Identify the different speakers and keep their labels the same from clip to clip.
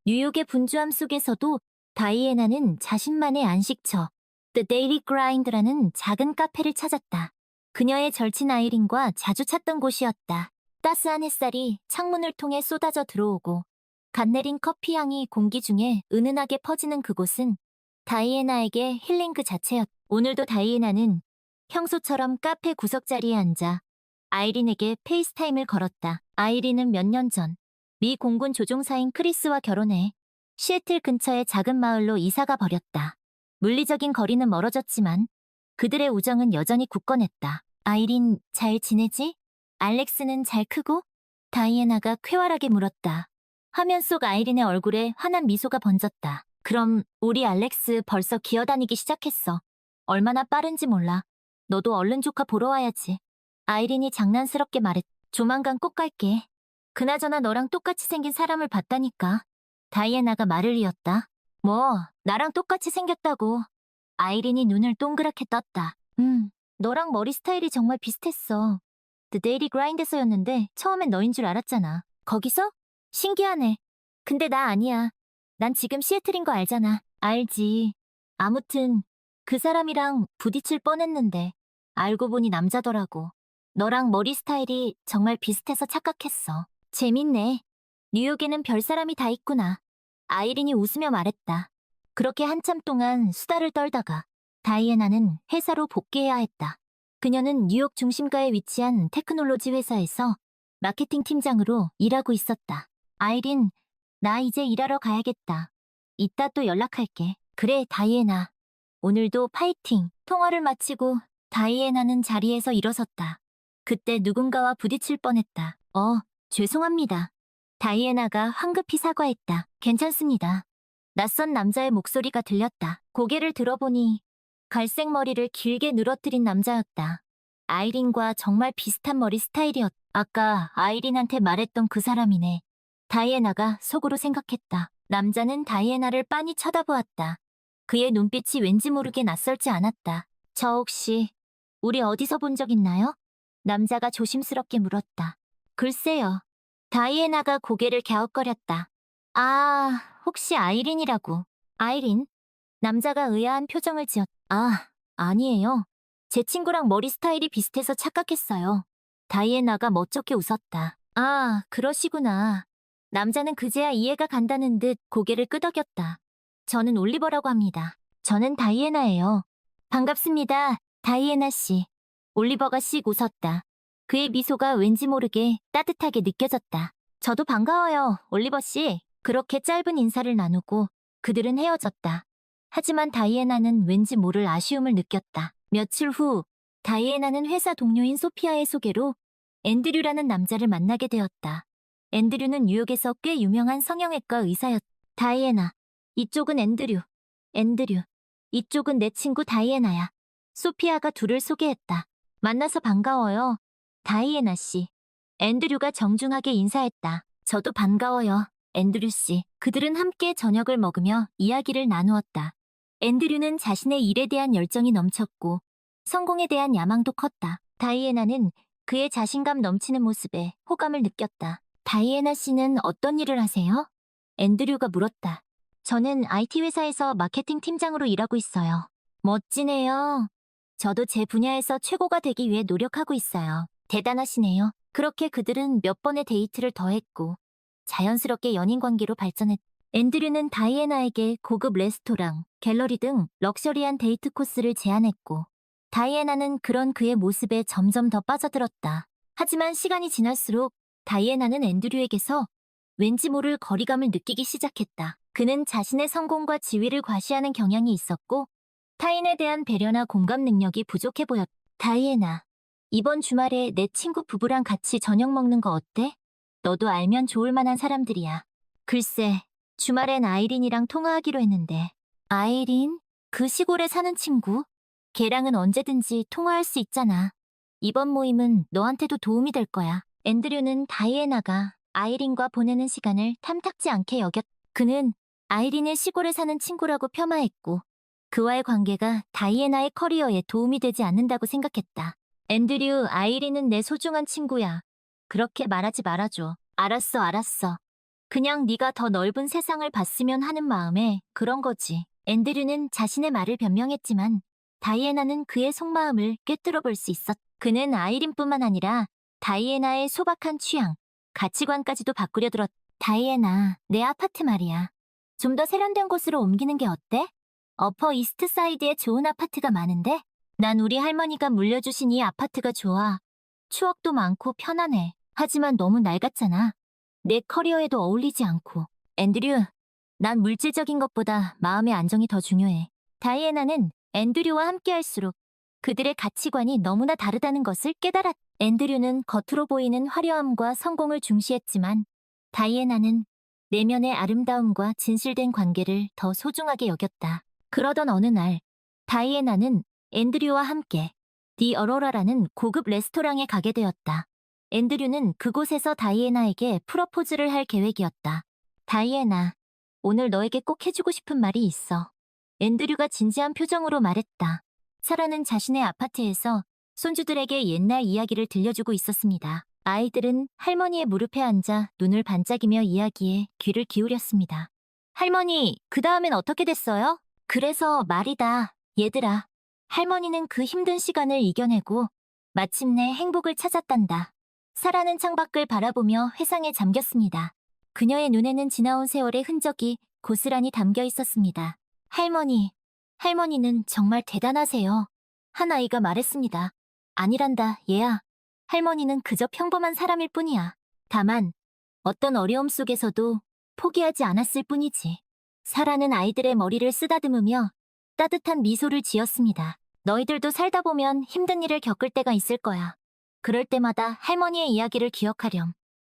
Speaker 1: 뉴욕의 분주함 속에서도 다이애나는 자신만의 안식처, The Daily Grind라는 작은 카페를 찾았다. 그녀의 절친 아이린과 자주 찾던 곳이었다. 따스한 햇살이 창문을 통해 쏟아져 들어오고 갓 내린 커피 향이 공기 중에 은은하게 퍼지는 그곳은 다이애나에게 힐링 그 자체였다. 오늘도 다이애나는 평소처럼 카페 구석자리에 앉아 아이린에게 페이스타임을 걸었다. 아이린은 몇 년 전 미 공군 조종사인 크리스와 결혼해 시애틀 근처의 작은 마을로 이사가 버렸다. 물리적인 거리는 멀어졌지만 그들의 우정은 여전히 굳건했다. 아이린, 잘 지내지? 알렉스는 잘 크고? 다이애나가 쾌활하게 물었다. 화면 속 아이린의 얼굴에 환한 미소가 번졌다. 그럼 우리 알렉스 벌써 기어다니기 시작했어. 얼마나 빠른지 몰라. 너도 얼른 조카 보러 와야지. 아이린이 장난스럽게 말했다. 조만간 꼭 갈게. 그나저나 너랑 똑같이 생긴 사람을 봤다니까. 다이애나가 말을 이었다. 뭐, 나랑 똑같이 생겼다고. 아이린이 눈을 동그랗게 떴다. 너랑 머리 스타일이 정말 비슷했어. The Daily Grind에서였는데 처음엔 너인 줄 알았잖아. 거기서? 신기하네. 근데 나 아니야. 난 지금 시애틀인 거 알잖아. 알지. 아무튼 그 사람이랑 부딪힐 뻔했는데 알고 보니 남자더라고. 너랑 머리 스타일이 정말 비슷해서 착각했어. 재밌네. 뉴욕에는 별 사람이 다 있구나. 아이린이 웃으며 말했다. 그렇게 한참 동안 수다를 떨다가 다이애나는 회사로 복귀해야 했다. 그녀는 뉴욕 중심가에 위치한 테크놀로지 회사에서 마케팅 팀장으로 일하고 있었다. 아이린, 나 이제 일하러 가야겠다. 이따 또 연락할게. 그래, 다이애나. 오늘도 파이팅. 통화를 마치고 다이애나는 자리에서 일어섰다. 그때 누군가와 부딪힐 뻔했다. 죄송합니다. 다이애나가 황급히 사과했다. 괜찮습니다. 낯선 남자의 목소리가 들렸다. 고개를 들어보니 갈색 머리를 길게 늘어뜨린 남자였다. 아이린과 정말 비슷한 머리 스타일이었다. 아까 아이린한테 말했던 그 사람이네. 다이애나가 속으로 생각했다. 남자는 다이애나를 빤히 쳐다보았다. 그의 눈빛이 왠지 모르게 낯설지 않았다. 저 혹시 우리 어디서 본 적 있나요? 남자가 조심스럽게 물었다. 글쎄요. 다이애나가 고개를 갸웃거렸다. 아, 혹시 아이린이라고. 아이린? 남자가 의아한 표정을 지었다. 아니에요. 제 친구랑 머리 스타일이 비슷해서 착각했어요. 다이애나가 멋쩍게 웃었다. 아, 그러시구나. 남자는 그제야 이해가 간다는 듯 고개를 끄덕였다. 저는 올리버라고 합니다. 저는 다이애나예요. 반갑습니다, 다이애나 씨. 올리버가 씩 웃었다. 그의 미소가 왠지 모르게 따뜻하게 느껴졌다. 저도 반가워요, 올리버 씨. 그렇게 짧은 인사를 나누고 그들은 헤어졌다. 하지만 다이애나는 왠지 모를 아쉬움을 느꼈다. 며칠 후 다이애나는 회사 동료인 소피아의 소개로 앤드류라는 남자를 만나게 되었다. 앤드류는 뉴욕에서 꽤 유명한 성형외과 의사였다. 다이애나, 이쪽은 앤드류. 앤드류, 이쪽은 내 친구 다이애나야. 소피아가 둘을 소개했다. 만나서 반가워요, 다이애나 씨. 앤드류가 정중하게 인사했다. 저도 반가워요, 앤드류 씨. 그들은 함께 저녁을 먹으며 이야기를 나누었다. 앤드류는 자신의 일에 대한 열정이 넘쳤고 성공에 대한 야망도 컸다. 다이애나는 그의 자신감 넘치는 모습에 호감을 느꼈다. 다이애나 씨는 어떤 일을 하세요? 앤드류가 물었다. 저는 IT 회사에서 마케팅 팀장으로 일하고 있어요. 멋지네요. 저도 제 분야에서 최고가 되기 위해 노력하고 있어요. 대단하시네요. 그렇게 그들은 몇 번의 데이트를 더했고 자연스럽게 연인 관계로 발전했다. 앤드류는 다이애나에게 고급 레스토랑, 갤러리 등 럭셔리한 데이트 코스를 제안했고 다이애나는 그런 그의 모습에 점점 더 빠져들었다. 하지만 시간이 지날수록 다이애나는 앤드류에게서 왠지 모를 거리감을 느끼기 시작했다. 그는 자신의 성공과 지위를 과시하는 경향이 있었고 타인에 대한 배려나 공감 능력이 부족해 보였다. 다이애나, 이번 주말에 내 친구 부부랑 같이 저녁 먹는 거 어때? 너도 알면 좋을 만한 사람들이야. 글쎄, 주말엔 아이린이랑 통화하기로 했는데. 아이린? 그 시골에 사는 친구? 걔랑은 언제든지 통화할 수 있잖아. 이번 모임은 너한테도 도움이 될 거야. 앤드류는 다이애나가 아이린과 보내는 시간을 탐탁지 않게 여겼다. 그는 아이린의 시골에 사는 친구라고 폄하했고 그와의 관계가 다이애나의 커리어에 도움이 되지 않는다고 생각했다. 앤드류, 아이린은 내 소중한 친구야. 그렇게 말하지 말아줘. 알았어, 알았어. 그냥 네가 더 넓은 세상을 봤으면 하는 마음에 그런 거지. 앤드류는 자신의 말을 변명했지만 다이애나는 그의 속마음을 꿰뚫어 볼 수 있었다. 그는 아이린뿐만 아니라 다이애나의 소박한 취향, 가치관까지도 바꾸려 들었다. 다이애나, 내 아파트 말이야. 좀 더 세련된 곳으로 옮기는 게 어때? 어퍼 이스트 사이드에 좋은 아파트가 많은데? 난 우리 할머니가 물려주신 이 아파트가 좋아. 추억도 많고 편안해. 하지만 너무 낡았잖아. 내 커리어에도 어울리지 않고. 앤드류, 난 물질적인 것보다 마음의 안정이 더 중요해. 다이애나는 앤드류와 함께할수록 그들의 가치관이 너무나 다르다는 것을 깨달았다. 앤드류는 겉으로 보이는 화려함과 성공을 중시했지만 다이애나는 내면의 아름다움과 진실된 관계를 더 소중하게 여겼다. 그러던 어느 날, 다이애나는 앤드류와 함께 디 어로라라는 고급 레스토랑에 가게 되었다. 앤드류는 그곳에서 다이애나에게 프러포즈를 할 계획이었다. 다이애나, 오늘 너에게 꼭 해주고 싶은 말이 있어. 앤드류가 진지한 표정으로 말했다. 사라는 자신의 아파트에서 손주들에게 옛날 이야기를 들려주고 있었습니다. 아이들은 할머니의 무릎에 앉아 눈을 반짝이며 이야기에 귀를 기울였습니다. 할머니, 그 다음엔 어떻게 됐어요? 그래서 말이다, 얘들아. 할머니는 그 힘든 시간을 이겨내고 마침내 행복을 찾았단다. 사라는 창밖을 바라보며 회상에 잠겼습니다. 그녀의 눈에는 지나온 세월의 흔적이 고스란히 담겨 있었습니다. 할머니는 정말 대단하세요. 한 아이가 말했습니다. 아니란다, 얘야. 할머니는 그저 평범한 사람일 뿐이야. 다만 어떤 어려움 속에서도 포기하지 않았을 뿐이지. 사라는 아이들의 머리를 쓰다듬으며 따뜻한 미소를 지었습니다. 너희들도 살다 보면 힘든 일을 겪을 때가 있을 거야. 그럴 때마다 할머니의 이야기를 기억하렴.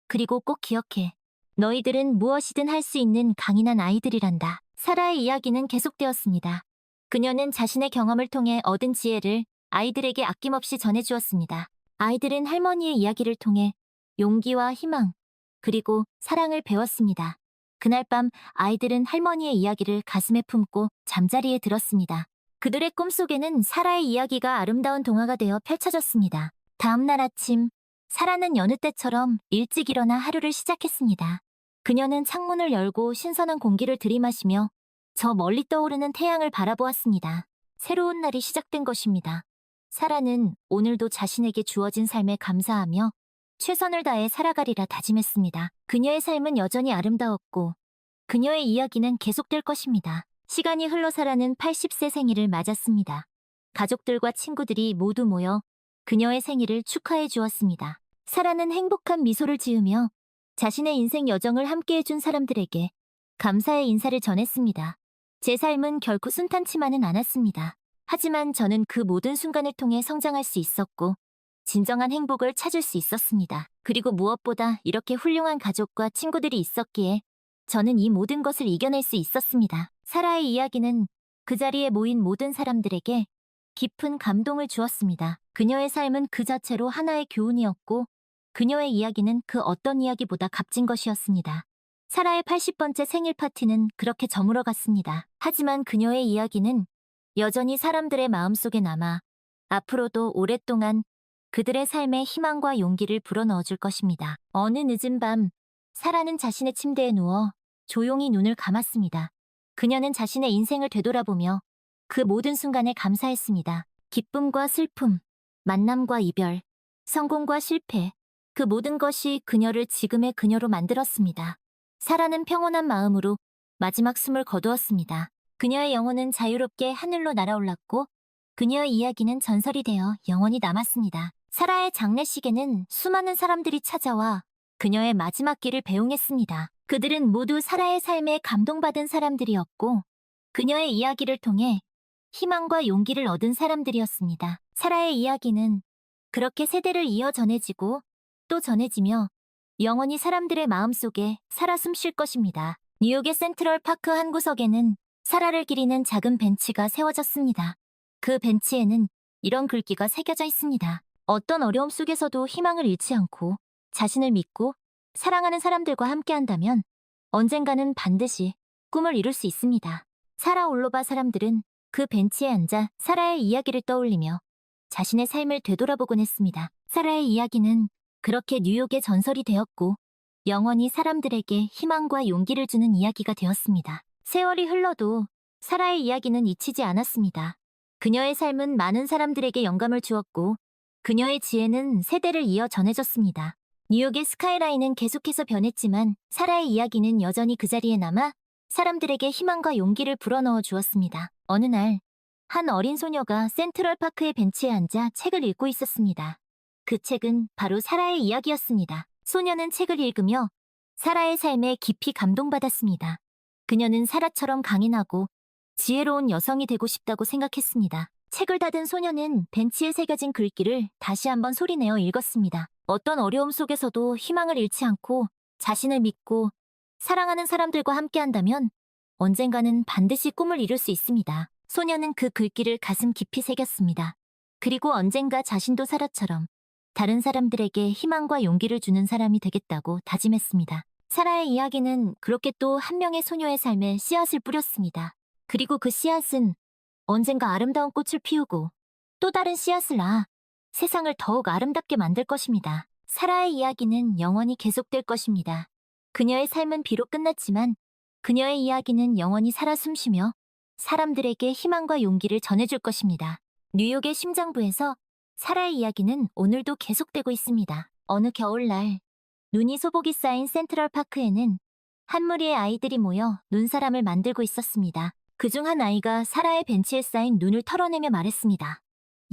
Speaker 1: 그리고 꼭 기억해. 너희들은 무엇이든 할 수 있는 강인한 아이들이란다. 사라의 이야기는 계속되었습니다. 그녀는 자신의 경험을 통해 얻은 지혜를 아이들에게 아낌없이 전해주었습니다. 아이들은 할머니의 이야기를 통해 용기와 희망, 그리고 사랑을 배웠습니다. 그날 밤 아이들은 할머니의 이야기를 가슴에 품고 잠자리에 들었습니다. 그들의 꿈속에는 사라의 이야기가 아름다운 동화가 되어 펼쳐졌습니다. 다음 날 아침, 사라는 여느 때처럼 일찍 일어나 하루를 시작했습니다. 그녀는 창문을 열고 신선한 공기를 들이마시며 저 멀리 떠오르는 태양을 바라보았습니다. 새로운 날이 시작된 것입니다. 사라는 오늘도 자신에게 주어진 삶에 감사하며 최선을 다해 살아가리라 다짐했습니다. 그녀의 삶은 여전히 아름다웠고 그녀의 이야기는 계속될 것입니다. 시간이 흘러 사라는 80세 생일을 맞았습니다. 가족들과 친구들이 모두 모여 그녀의 생일을 축하해 주었습니다. 사라는 행복한 미소를 지으며 자신의 인생 여정을 함께해준 사람들에게 감사의 인사를 전했습니다. 제 삶은 결코 순탄치만은 않았습니다. 하지만 저는 그 모든 순간을 통해 성장할 수 있었고 진정한 행복을 찾을 수 있었습니다. 그리고 무엇보다 이렇게 훌륭한 가족과 친구들이 있었기에 저는 이 모든 것을 이겨낼 수 있었습니다. 사라의 이야기는 그 자리에 모인 모든 사람들에게 깊은 감동을 주었습니다. 그녀의 삶은 그 자체로 하나의 교훈이었고 그녀의 이야기는 그 어떤 이야기보다 값진 것이었습니다. 사라의 80번째 생일 파티는 그렇게 저물어 갔습니다. 하지만 그녀의 이야기는 여전히 사람들의 마음속에 남아 앞으로도 오랫동안 그들의 삶에 희망과 용기를 불어넣어 줄 것입니다. 어느 늦은 밤, 사라는 자신의 침대에 누워 조용히 눈을 감았습니다. 그녀는 자신의 인생을 되돌아보며 그 모든 순간에 감사했습니다. 기쁨과 슬픔, 만남과 이별, 성공과 실패, 그 모든 것이 그녀를 지금의 그녀로 만들었습니다. 사라는 평온한 마음으로 마지막 숨을 거두었습니다. 그녀의 영혼은 자유롭게 하늘로 날아올랐고 그녀의 이야기는 전설이 되어 영원히 남았습니다. 사라의 장례식에는 수많은 사람들이 찾아와 그녀의 마지막 길을 배웅했습니다. 그들은 모두 사라의 삶에 감동받은 사람들이었고 그녀의 이야기를 통해 희망과 용기를 얻은 사람들이었습니다. 사라의 이야기는 그렇게 세대를 이어 전해지고 또 전해지며 영원히 사람들의 마음속에 살아 숨쉴 것입니다. 뉴욕의 센트럴 파크 한 구석에는 사라를 기리는 작은 벤치가 세워졌습니다. 그 벤치에는 이런 글귀가 새겨져 있습니다. 어떤 어려움 속에서도 희망을 잃지 않고 자신을 믿고 사랑하는 사람들과 함께한다면 언젠가는 반드시 꿈을 이룰 수 있습니다. 사라 올로바 사람들은 그 벤치에 앉아 사라의 이야기를 떠올리며 자신의 삶을 되돌아보곤 했습니다. 사라의 이야기는 그렇게 뉴욕의 전설이 되었고 영원히 사람들에게 희망과 용기를 주는 이야기가 되었습니다. 세월이 흘러도 사라의 이야기는 잊히지 않았습니다. 그녀의 삶은 많은 사람들에게 영감을 주었고 그녀의 지혜는 세대를 이어 전해졌습니다. 뉴욕의 스카이라인은 계속해서 변했지만 사라의 이야기는 여전히 그 자리에 남아 사람들에게 희망과 용기를 불어넣어 주었습니다. 어느 날, 한 어린 소녀가 센트럴파크의 벤치에 앉아 책을 읽고 있었습니다. 그 책은 바로 사라의 이야기였습니다. 소녀는 책을 읽으며 사라의 삶에 깊이 감동받았습니다. 그녀는 사라처럼 강인하고 지혜로운 여성이 되고 싶다고 생각했습니다. 책을 닫은 소녀는 벤치에 새겨진 글귀를 다시 한번 소리내어 읽었습니다. 어떤 어려움 속에서도 희망을 잃지 않고 자신을 믿고 사랑하는 사람들과 함께한다면 언젠가는 반드시 꿈을 이룰 수 있습니다. 소녀는 그 글귀를 가슴 깊이 새겼습니다. 그리고 언젠가 자신도 사라처럼 다른 사람들에게 희망과 용기를 주는 사람이 되겠다고 다짐했습니다. 사라의 이야기는 그렇게 또 한 명의 소녀의 삶에 씨앗을 뿌렸습니다. 그리고 그 씨앗은 언젠가 아름다운 꽃을 피우고 또 다른 씨앗을 낳아 세상을 더욱 아름답게 만들 것입니다. 사라의 이야기는 영원히 계속될 것입니다. 그녀의 삶은 비록 끝났지만 그녀의 이야기는 영원히 살아 숨쉬며 사람들에게 희망과 용기를 전해줄 것입니다. 뉴욕의 심장부에서 사라의 이야기는 오늘도 계속되고 있습니다. 어느 겨울날, 눈이 소복이 쌓인 센트럴파크에는 한 무리의 아이들이 모여 눈사람을 만들고 있었습니다. 그중 한 아이가 사라의 벤치에 쌓인 눈을 털어내며 말했습니다.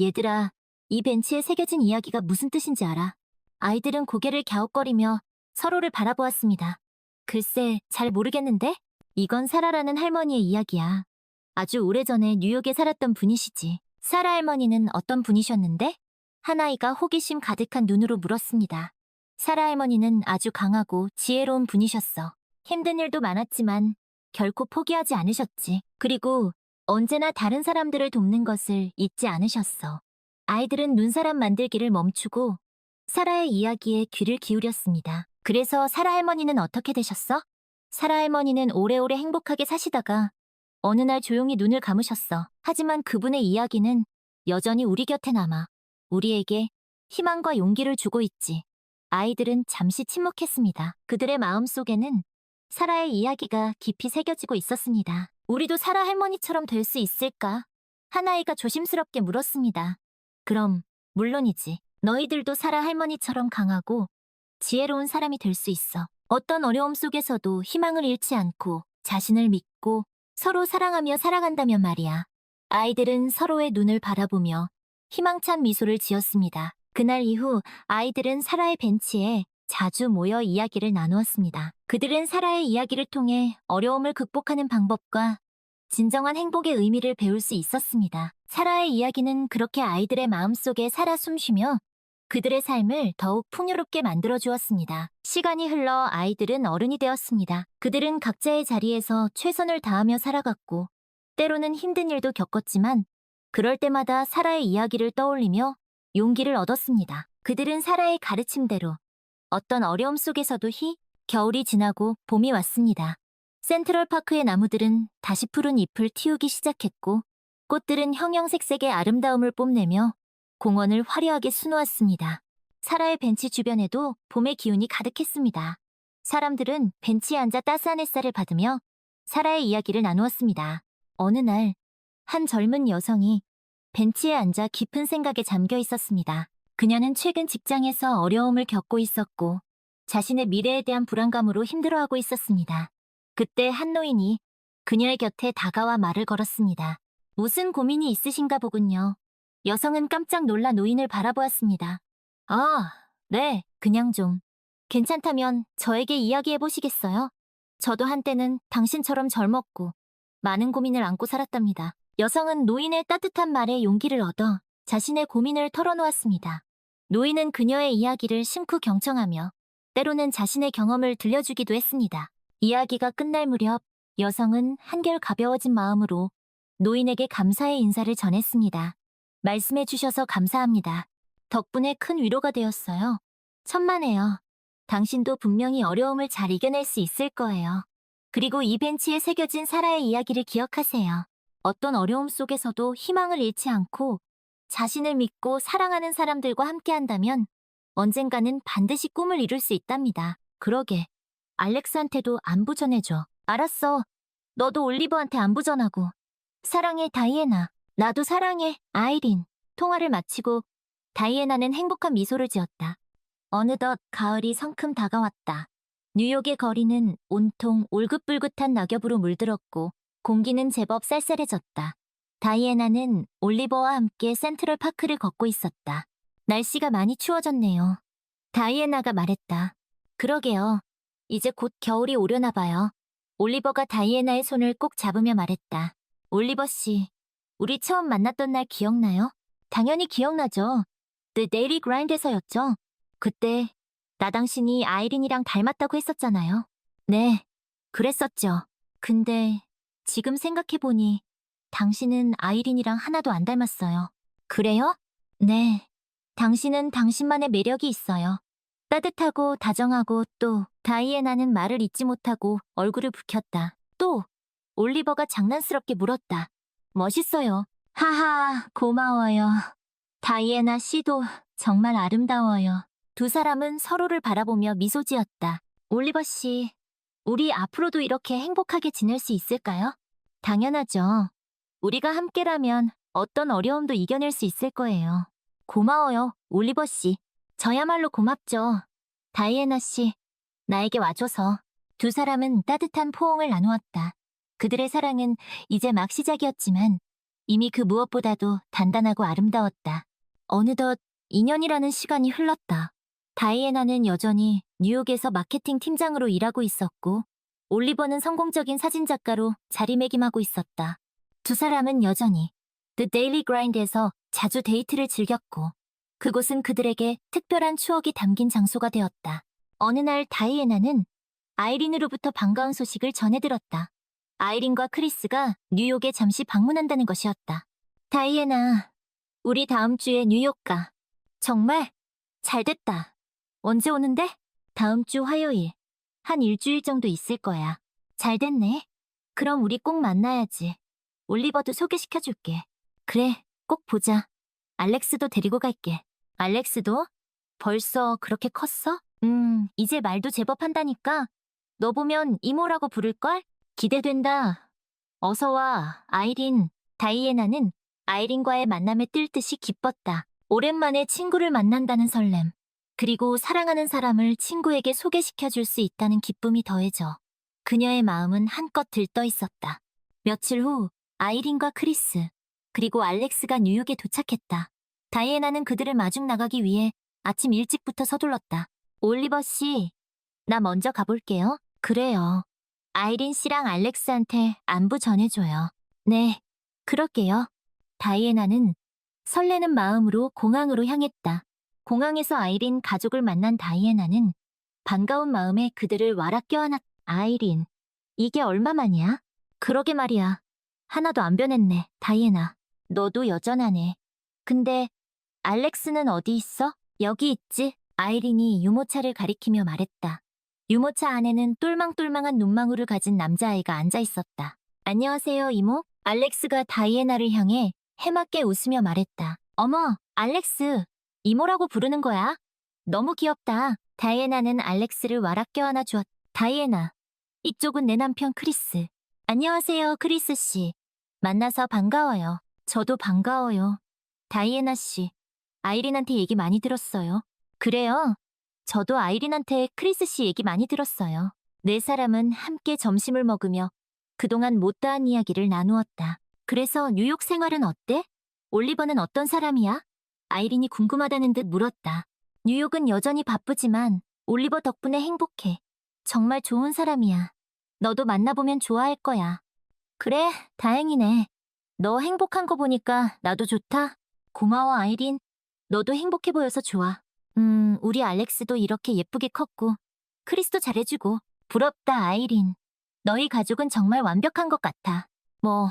Speaker 1: 얘들아, 이 벤치에 새겨진 이야기가 무슨 뜻인지 알아? 아이들은 고개를 갸웃거리며 서로를 바라보았습니다. 글쎄, 잘 모르겠는데? 이건 사라라는 할머니의 이야기야. 아주 오래전에 뉴욕에 살았던 분이시지. 사라 할머니는 어떤 분이셨는데? 한 아이가 호기심 가득한 눈으로 물었습니다. 사라 할머니는 아주 강하고 지혜로운 분이셨어. 힘든 일도 많았지만 결코 포기하지 않으셨지. 그리고 언제나 다른 사람들을 돕는 것을 잊지 않으셨어. 아이들은 눈사람 만들기를 멈추고 사라의 이야기에 귀를 기울였습니다. 그래서 사라 할머니는 어떻게 되셨어? 사라 할머니는 오래오래 행복하게 사시다가 어느 날 조용히 눈을 감으셨어. 하지만 그분의 이야기는 여전히 우리 곁에 남아 우리에게 희망과 용기를 주고 있지. 아이들은 잠시 침묵했습니다. 그들의 마음속에는 사라의 이야기가 깊이 새겨지고 있었습니다. 우리도 사라 할머니처럼 될 수 있을까? 한 아이가 조심스럽게 물었습니다. 그럼 물론이지. 너희들도 사라 할머니처럼 강하고 지혜로운 사람이 될 수 있어. 어떤 어려움 속에서도 희망을 잃지 않고 자신을 믿고 서로 사랑하며 살아간다면 말이야. 아이들은 서로의 눈을 바라보며 희망찬 미소를 지었습니다. 그날 이후 아이들은 사라의 벤치에 자주 모여 이야기를 나누었습니다. 그들은 사라의 이야기를 통해 어려움을 극복하는 방법과 진정한 행복의 의미를 배울 수 있었습니다. 사라의 이야기는 그렇게 아이들의 마음속에 살아 숨쉬며 그들의 삶을 더욱 풍요롭게 만들어 주었습니다. 시간이 흘러 아이들은 어른이 되었습니다. 그들은 각자의 자리에서 최선을 다하며 살아갔고 때로는 힘든 일도 겪었지만 그럴 때마다 사라의 이야기를 떠올리며 용기를 얻었습니다. 그들은 사라의 가르침대로 어떤 어려움 속에서도 겨울이 지나고 봄이 왔습니다. 센트럴파크의 나무들은 다시 푸른 잎을 틔우기 시작했고 꽃들은 형형색색의 아름다움을 뽐내며 공원을 화려하게 수놓았습니다. 사라의 벤치 주변에도 봄의 기운이 가득했습니다. 사람들은 벤치에 앉아 따스한 햇살을 받으며 사라의 이야기를 나누었습니다. 어느 날, 한 젊은 여성이 벤치에 앉아 깊은 생각에 잠겨 있었습니다. 그녀는 최근 직장에서 어려움을 겪고 있었고 자신의 미래에 대한 불안감으로 힘들어하고 있었습니다. 그때 한 노인이 그녀의 곁에 다가와 말을 걸었습니다. 무슨 고민이 있으신가 보군요. 여성은 깜짝 놀라 노인을 바라보았습니다. 아, 네, 그냥 좀. 괜찮다면 저에게 이야기해 보시겠어요? 저도 한때는 당신처럼 젊었고 많은 고민을 안고 살았답니다. 여성은 노인의 따뜻한 말에 용기를 얻어 자신의 고민을 털어놓았습니다. 노인은 그녀의 이야기를 심쿵 경청하며 때로는 자신의 경험을 들려주기도 했습니다. 이야기가 끝날 무렵 여성은 한결 가벼워진 마음으로 노인에게 감사의 인사를 전했습니다. 말씀해 주셔서 감사합니다. 덕분에 큰 위로가 되었어요. 천만에요. 당신도 분명히 어려움을 잘 이겨낼 수 있을 거예요. 그리고 이 벤치에 새겨진 사라의 이야기를 기억하세요. 어떤 어려움 속에서도 희망을 잃지 않고 자신을 믿고 사랑하는 사람들과 함께한다면 언젠가는 반드시 꿈을 이룰 수 있답니다. 그러게. 알렉스한테도 안부 전해줘. 알았어. 너도 올리버한테 안부 전하고. 사랑해, 다이애나. 나도 사랑해, 아이린. 통화를 마치고 다이애나는 행복한 미소를 지었다. 어느덧 가을이 성큼 다가왔다. 뉴욕의 거리는 온통 울긋불긋한 낙엽으로 물들었고 공기는 제법 쌀쌀해졌다. 다이애나는 올리버와 함께 센트럴 파크를 걷고 있었다. 날씨가 많이 추워졌네요. 다이애나가 말했다. 그러게요. 이제 곧 겨울이 오려나 봐요. 올리버가 다이애나의 손을 꼭 잡으며 말했다. 올리버 씨, 우리 처음 만났던 날 기억나요? 당연히 기억나죠. The Daily Grind에서였죠. 그때 나 당신이 아이린이랑 닮았다고 했었잖아요. 네, 그랬었죠. 근데 지금 생각해보니 당신은 아이린이랑 하나도 안 닮았어요. 그래요? 네. 당신은 당신만의 매력이 있어요. 따뜻하고 다정하고 또 다이애나는 말을 잇지 못하고 얼굴을 붉혔다. 또 올리버가 장난스럽게 물었다. 멋있어요. 하하, 고마워요. 다이애나 씨도 정말 아름다워요. 두 사람은 서로를 바라보며 미소 지었다. 올리버 씨, 우리 앞으로도 이렇게 행복하게 지낼 수 있을까요? 당연하죠. 우리가 함께라면 어떤 어려움도 이겨낼 수 있을 거예요. 고마워요, 올리버 씨. 저야말로 고맙죠. 다이애나 씨, 나에게 와줘서. 두 사람은 따뜻한 포옹을 나누었다. 그들의 사랑은 이제 막 시작이었지만 이미 그 무엇보다도 단단하고 아름다웠다. 어느덧 2년이라는 시간이 흘렀다. 다이애나는 여전히 뉴욕에서 마케팅 팀장으로 일하고 있었고 올리버는 성공적인 사진작가로 자리매김하고 있었다. 두 사람은 여전히 The Daily Grind에서 자주 데이트를 즐겼고 그곳은 그들에게 특별한 추억이 담긴 장소가 되었다. 어느 날 다이애나는 아이린으로부터 반가운 소식을 전해들었다. 아이린과 크리스가 뉴욕에 잠시 방문한다는 것이었다. 다이애나, 우리 다음 주에 뉴욕 가. 정말? 잘됐다. 언제 오는데? 다음 주 화요일. 한 일주일 정도 있을 거야. 잘됐네. 그럼 우리 꼭 만나야지. 올리버도 소개시켜줄게. 그래, 꼭 보자. 알렉스도 데리고 갈게. 알렉스도? 벌써 그렇게 컸어? 이제 말도 제법 한다니까. 너 보면 이모라고 부를걸? 기대된다. 어서 와, 아이린. 다이애나는 아이린과의 만남에 뜰 듯이 기뻤다. 오랜만에 친구를 만난다는 설렘. 그리고 사랑하는 사람을 친구에게 소개시켜줄 수 있다는 기쁨이 더해져. 그녀의 마음은 한껏 들떠 있었다. 며칠 후 아이린과 크리스, 그리고 알렉스가 뉴욕에 도착했다. 다이애나는 그들을 마중 나가기 위해 아침 일찍부터 서둘렀다. 올리버 씨, 나 먼저 가볼게요. 그래요. 아이린 씨랑 알렉스한테 안부 전해줘요. 네, 그럴게요. 다이애나는 설레는 마음으로 공항으로 향했다. 공항에서 아이린 가족을 만난 다이애나는 반가운 마음에 그들을 와락 껴안았다. 아이린, 이게 얼마만이야? 그러게 말이야. 하나도 안 변했네, 다이애나. 너도 여전하네. 근데 알렉스는 어디 있어? 여기 있지. 아이린이 유모차를 가리키며 말했다. 유모차 안에는 똘망똘망한 눈망울을 가진 남자아이가 앉아 있었다. 안녕하세요, 이모. 알렉스가 다이애나를 향해 해맑게 웃으며 말했다. 어머, 알렉스. 이모라고 부르는 거야? 너무 귀엽다. 다이애나는 알렉스를 와락 껴안아 주었다. 다이애나, 이쪽은 내 남편 크리스. 안녕하세요, 크리스 씨. 만나서 반가워요. 저도 반가워요. 다이애나 씨, 아이린한테 얘기 많이 들었어요. 그래요? 저도 아이린한테 크리스 씨 얘기 많이 들었어요. 네 사람은 함께 점심을 먹으며 그동안 못다한 이야기를 나누었다. 그래서 뉴욕 생활은 어때? 올리버는 어떤 사람이야? 아이린이 궁금하다는 듯 물었다. 뉴욕은 여전히 바쁘지만 올리버 덕분에 행복해. 정말 좋은 사람이야. 너도 만나보면 좋아할 거야. 그래, 다행이네. 너 행복한 거 보니까 나도 좋다. 고마워, 아이린. 너도 행복해 보여서 좋아. 우리 알렉스도 이렇게 예쁘게 컸고, 크리스도 잘해주고, 부럽다, 아이린. 너희 가족은 정말 완벽한 것 같아. 뭐,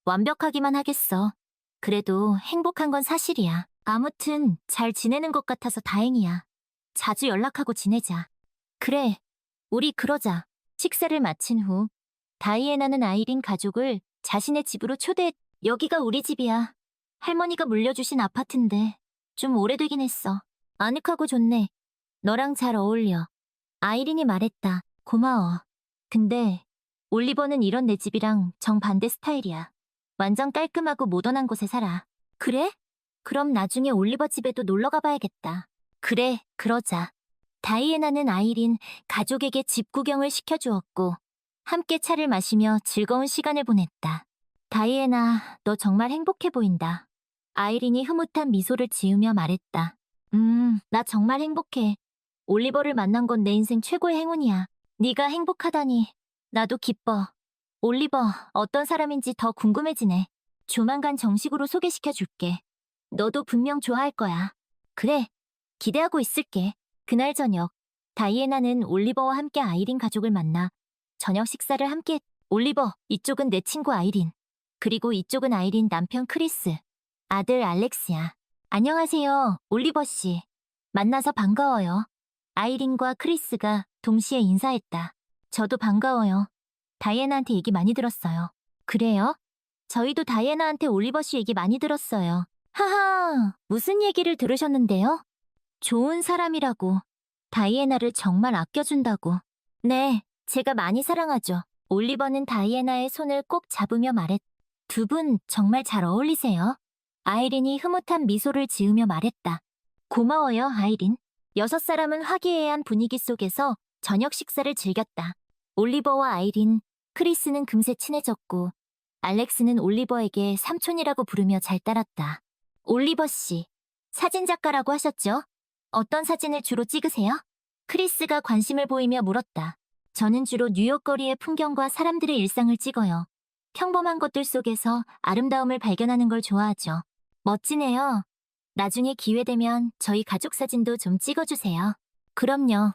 Speaker 1: 완벽하기만 하겠어. 그래도 행복한 건 사실이야. 아무튼 잘 지내는 것 같아서 다행이야. 자주 연락하고 지내자. 그래, 우리 그러자. 식사를 마친 후 다이애나는 아이린 가족을 자신의 집으로 초대했. 여기가 우리 집이야. 할머니가 물려주신 아파트인데 좀 오래되긴 했어. 아늑하고 좋네. 너랑 잘 어울려. 아이린이 말했다. 고마워. 근데 올리버는 이런 내 집이랑 정반대 스타일이야. 완전 깔끔하고 모던한 곳에 살아. 그래? 그럼 나중에 올리버 집에도 놀러 가봐야겠다. 그래, 그러자. 다이애나는 아이린 가족에게 집 구경을 시켜주었고 함께 차를 마시며 즐거운 시간을 보냈다. 다이애나, 너 정말 행복해 보인다. 아이린이 흐뭇한 미소를 지으며 말했다. 나 정말 행복해. 올리버를 만난 건 내 인생 최고의 행운이야. 네가 행복하다니 나도 기뻐. 올리버, 어떤 사람인지 더 궁금해지네. 조만간 정식으로 소개시켜줄게. 너도 분명 좋아할 거야. 그래, 기대하고 있을게. 그날 저녁, 다이애나는 올리버와 함께 아이린 가족을 만나 저녁 식사를 함께 했. 올리버, 이쪽은 내 친구 아이린. 그리고 이쪽은 아이린 남편 크리스. 아들 알렉스야. 안녕하세요, 올리버 씨. 만나서 반가워요. 아이린과 크리스가 동시에 인사했다. 저도 반가워요. 다이애나한테 얘기 많이 들었어요. 그래요? 저희도 다이애나한테 올리버 씨 얘기 많이 들었어요. 하하, 무슨 얘기를 들으셨는데요? 좋은 사람이라고. 다이애나를 정말 아껴준다고. 네, 제가 많이 사랑하죠. 올리버는 다이애나의 손을 꼭 잡으며 말했. 두 분 정말 잘 어울리세요. 아이린이 흐뭇한 미소를 지으며 말했다. 고마워요, 아이린. 6사람은 화기애애한 분위기 속에서 저녁 식사를 즐겼다. 올리버와 아이린, 크리스는 금세 친해졌고 알렉스는 올리버에게 삼촌이라고 부르며 잘 따랐다. 올리버 씨, 사진작가라고 하셨죠? 어떤 사진을 주로 찍으세요? 크리스가 관심을 보이며 물었다. 저는 주로 뉴욕 거리의 풍경과 사람들의 일상을 찍어요. 평범한 것들 속에서 아름다움을 발견하는 걸 좋아하죠. 멋지네요. 나중에 기회되면 저희 가족 사진도 좀 찍어주세요. 그럼요.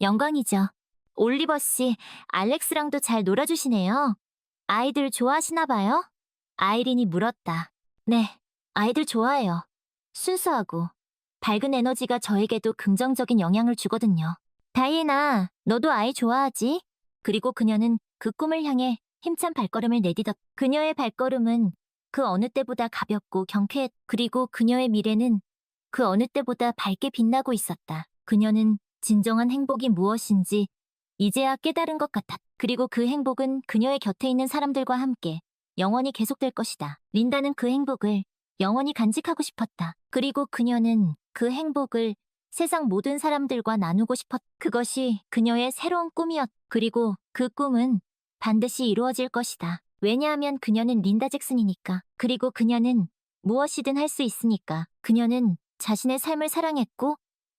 Speaker 1: 영광이죠. 올리버 씨, 알렉스랑도 잘 놀아주시네요. 아이들 좋아하시나 봐요? 아이린이 물었다. 네, 아이들 좋아해요. 순수하고 밝은 에너지가 저에게도 긍정적인 영향을 주거든요. 다이애나, 너도 아이 좋아하지? 그리고 그녀는 그 꿈을 향해 힘찬 발걸음을 내디뎠. 그녀의 발걸음은 그 어느 때보다 가볍고 경쾌했. 그리고 그녀의 미래는 그 어느 때보다 밝게 빛나고 있었다. 그녀는 진정한 행복이 무엇인지 이제야 깨달은 것 같았. 그리고 그 행복은 그녀의 곁에 있는 사람들과 함께 영원히 계속될 것이다. 린다는 그 행복을 영원히 간직하고 싶었다. 그리고 그녀는 그 행복을 세상 모든 사람들과 나누고 싶었. 그것이 그녀의 새로운 꿈이었. 그리고 그 꿈은 반드시 이루어질 것이다. 왜냐하면 그녀는 린다 잭슨이니까. 그리고 그녀는 무엇이든 할 수 있으니까. 그녀는 자신의 삶을 사랑했고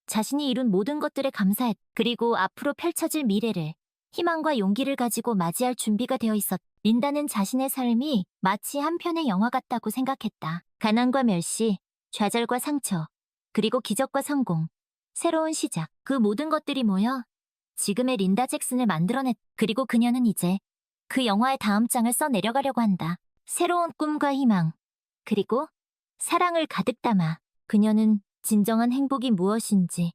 Speaker 1: 자신이 이룬 모든 것들에 감사했. 그리고 앞으로 펼쳐질 미래를 희망과 용기를 가지고 맞이할 준비가 되어 있었. 린다는 자신의 삶이 마치 한 편의 영화 같다고 생각했다. 가난과 멸시, 좌절과 상처, 그리고 기적과 성공, 새로운 시작, 그 모든 것들이 모여 지금의 린다 잭슨을 만들어냈. 그리고 그녀는 이제 그 영화의 다음 장을 써내려가려고 한다. 새로운 꿈과 희망, 그리고 사랑을 가득 담아. 그녀는 진정한 행복이 무엇인지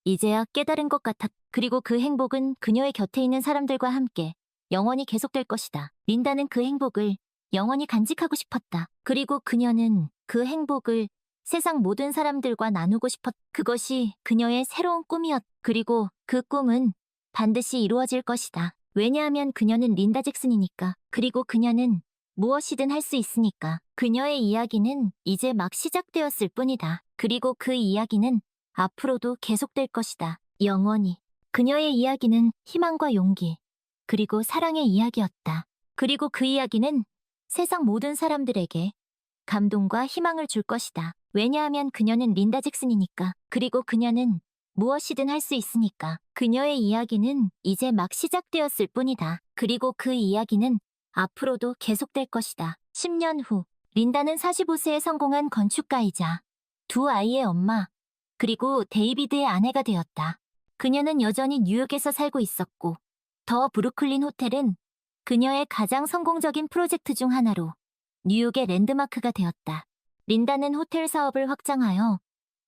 Speaker 1: 이제야 깨달은 것 같았. 그리고 그 행복은 그녀의 곁에 있는 사람들과 함께 영원히 계속될 것이다. 린다는 그 행복을 영원히 간직하고 싶었다. 그리고 그녀는 그 행복을 세상 모든 사람들과 나누고 싶었. 그것이 그녀의 새로운 꿈이었. 그리고 그 꿈은 반드시 이루어질 것이다. 왜냐하면 그녀는 린다 잭슨이니까. 그리고 그녀는 무엇이든 할 수 있으니까. 그녀의 이야기는 이제 막 시작되었을 뿐이다. 그리고 그 이야기는 앞으로도 계속될 것이다. 영원히. 그녀의 이야기는 희망과 용기, 그리고 사랑의 이야기였다. 그리고 그 이야기는 세상 모든 사람들에게 감동과 희망을 줄 것이다. 왜냐하면 그녀는 린다 잭슨이니까. 그리고 그녀는 무엇이든 할 수 있으니까. 그녀의 이야기는 이제 막 시작되었을 뿐이다. 그리고 그 이야기는 앞으로도 계속될 것이다. 10년 후, 린다는 45세에 성공한 건축가이자 두 아이의 엄마, 그리고 데이비드의 아내가 되었다. 그녀는 여전히 뉴욕에서 살고 있었고, 더 브루클린 호텔은 그녀의 가장 성공적인 프로젝트 중 하나로 뉴욕의 랜드마크가 되었다. 린다는 호텔 사업을 확장하여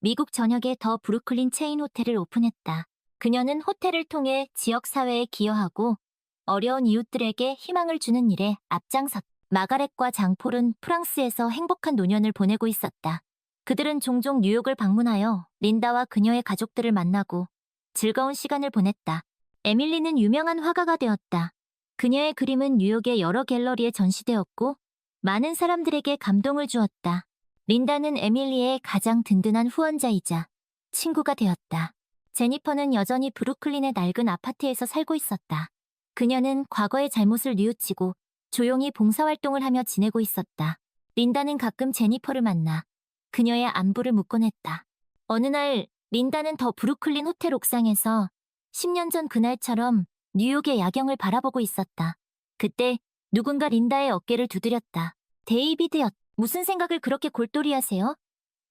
Speaker 1: 미국 전역의 더 브루클린 체인 호텔을 오픈했다. 그녀는 호텔을 통해 지역 사회에 기여하고 어려운 이웃들에게 희망을 주는 일에 앞장섰. 마가렛과 장폴은 프랑스에서 행복한 노년을 보내고 있었다. 그들은 종종 뉴욕을 방문하여 린다와 그녀의 가족들을 만나고 즐거운 시간을 보냈다. 에밀리는 유명한 화가가 되었다. 그녀의 그림은 뉴욕의 여러 갤러리에 전시되었고 많은 사람들에게 감동을 주었다. 린다는 에밀리의 가장 든든한 후원자이자 친구가 되었다. 제니퍼는 여전히 브루클린의 낡은 아파트에서 살고 있었다. 그녀는 과거의 잘못을 뉘우치고 조용히 봉사활동을 하며 지내고 있었다. 린다는 가끔 제니퍼를 만나 그녀의 안부를 묻곤 했다. 어느 날 린다는 더 브루클린 호텔 옥상에서 10년 전 그날처럼 뉴욕의 야경을 바라보고 있었다. 그때 누군가 린다의 어깨를 두드렸다. 데이비드였. 무슨 생각을 그렇게 골똘히 하세요?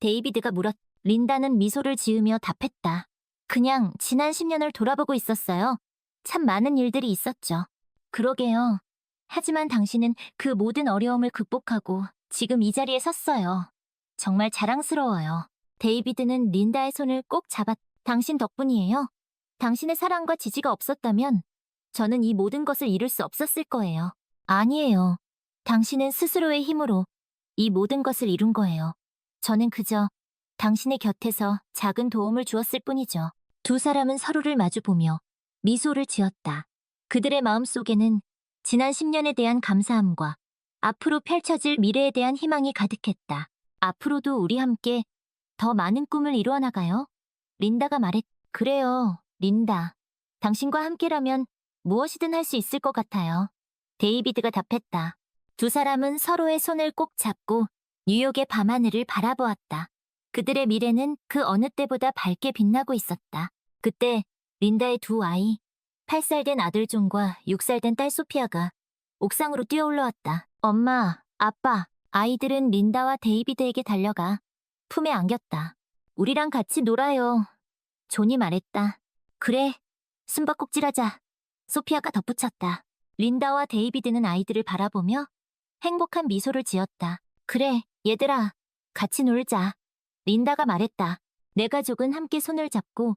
Speaker 1: 데이비드가 물었. 린다는 미소를 지으며 답했다. 그냥 지난 10년을 돌아보고 있었어요. 참 많은 일들이 있었죠. 그러게요. 하지만 당신은 그 모든 어려움을 극복하고 지금 이 자리에 섰어요. 정말 자랑스러워요. 데이비드는 린다의 손을 꼭 잡았. 당신 덕분이에요. 당신의 사랑과 지지가 없었다면 저는 이 모든 것을 이룰 수 없었을 거예요. 아니에요. 당신은 스스로의 힘으로 이 모든 것을 이룬 거예요. 저는 그저 당신의 곁에서 작은 도움을 주었을 뿐이죠. 두 사람은 서로를 마주보며 미소를 지었다. 그들의 마음속에는 지난 10년에 대한 감사함과 앞으로 펼쳐질 미래에 대한 희망이 가득했다. 앞으로도 우리 함께 더 많은 꿈을 이루어 나가요. 린다가 말했. 그래요, 린다. 당신과 함께라면 무엇이든 할 수 있을 것 같아요. 데이비드가 답했다. 두 사람은 서로의 손을 꼭 잡고 뉴욕의 밤하늘을 바라보았다. 그들의 미래는 그 어느 때보다 밝게 빛나고 있었다. 그때 린다의 두 아이, 8살 된 아들 존과 6살 된 딸 소피아가 옥상으로 뛰어올라왔다. 엄마, 아빠, 아이들은 린다와 데이비드에게 달려가 품에 안겼다. 우리랑 같이 놀아요. 존이 말했다. 그래, 숨바꼭질하자. 소피아가 덧붙였다. 린다와 데이비드는 아이들을 바라보며 행복한 미소를 지었다. 그래, 얘들아, 같이 놀자. 린다가 말했다. 내 가족은 함께 손을 잡고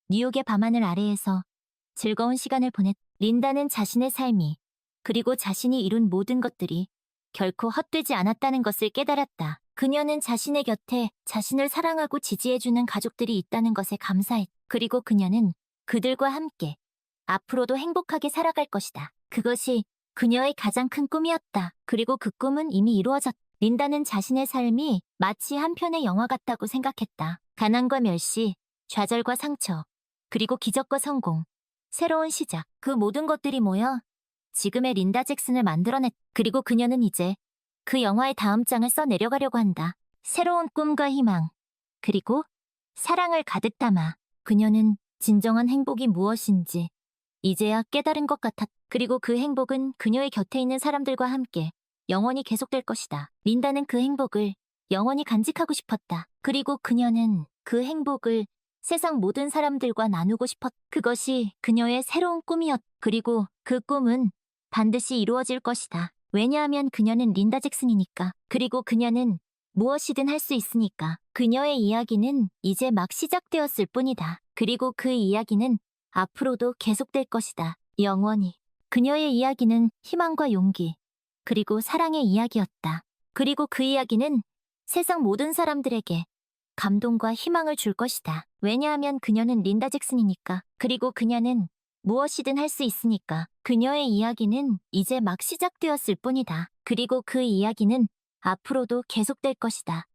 Speaker 1: 뉴욕의 밤하늘 아래에서 즐거운 시간을 보냈. 린다는 자신의 삶이 그리고 자신이 이룬 모든 것들이 결코 헛되지 않았다는 것을 깨달았다. 그녀는 자신의 곁에 자신을 사랑하고 지지해주는 가족들이 있다는 것에 감사했. 그리고 그녀는 그들과 함께 앞으로도 행복하게 살아갈 것이다. 그것이 그녀의 가장 큰 꿈이었다. 그리고 그 꿈은 이미 이루어졌다. 린다는 자신의 삶이 마치 한 편의 영화 같다고 생각했다. 가난과 멸시, 좌절과 상처, 그리고 기적과 성공, 새로운 시작, 그 모든 것들이 모여 지금의 린다 잭슨을 만들어냈. 그리고 그녀는 이제 그 영화의 다음 장을 써내려가려고 한다. 새로운 꿈과 희망, 그리고 사랑을 가득 담아. 그녀는 진정한 행복이 무엇인지 이제야 깨달은 것 같았. 그리고 그 행복은 그녀의 곁에 있는 사람들과 함께 영원히 계속될 것이다. 린다는 그 행복을 영원히 간직하고 싶었다. 그리고 그녀는 그 행복을 세상 모든 사람들과 나누고 싶었. 그것이 그녀의 새로운 꿈이었. 그리고 그 꿈은 반드시 이루어질 것이다. 왜냐하면 그녀는 린다 잭슨이니까. 그리고 그녀는 무엇이든 할 수 있으니까. 그녀의 이야기는 이제 막 시작되었을 뿐이다. 그리고 그 이야기는 앞으로도 계속될 것이다. 영원히. 그녀의 이야기는 희망과 용기, 그리고 사랑의 이야기였다. 그리고 그 이야기는 세상 모든 사람들에게 감동과 희망을 줄 것이다. 왜냐하면 그녀는 린다 잭슨이니까. 그리고 그녀는 무엇이든 할 수 있으니까. 그녀의 이야기는 이제 막 시작되었을 뿐이다. 그리고 그 이야기는 앞으로도 계속될 것이다.